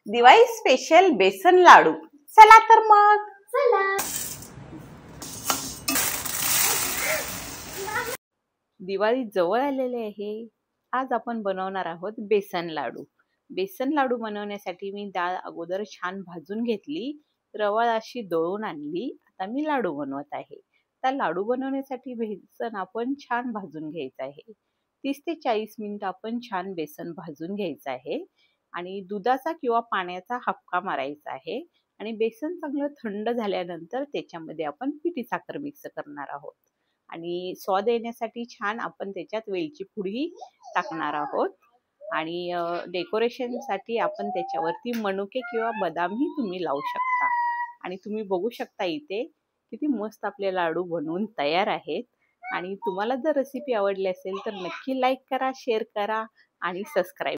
Diwali special बेसन लाडू। चला तर मग दिवाळी जवळ आलेली आहे। आज आपण बनवणार आहोत बेसन लाडू। बेसन लाडू बनवण्यासाठी मी डाळ अगोदर छान भाजून घेतली, रवा अशी दळून आणली। आता मी लाडू बनवत आहे। त्या लाडू बनवण्यासाठी बेसन आपण छान भाजून घ्यायचं आहे। 30 ते 40 मिनिटं आपण छान बेसन भाजून घ्यायचं आहे आणि दुधाचा किंवा पाण्याचा हापका मारायचा आहे आणि बेसन चांगलं थंड झाल्यानंतर त्याच्यामध्ये आपण पिठी साखर मिक्स करणार आहोत आणि स्वाद येण्यासाठी छान आपण त्याच्यात वेलची पूडही टाकणार आहोत आणि डेकोरेशनसाठी आपण त्याच्यावरती मनुके किंवा बदामही तुम्ही लावू शकता। आणि तुम्ही बघू शकता इथे किती मस्त आपले लाडू बनवून तयार आहेत। आणि तुम्हाला जर रेसिपी आवडली असेल तर नक्की लाईक करा, शेअर करा आणि सबस्क्राईब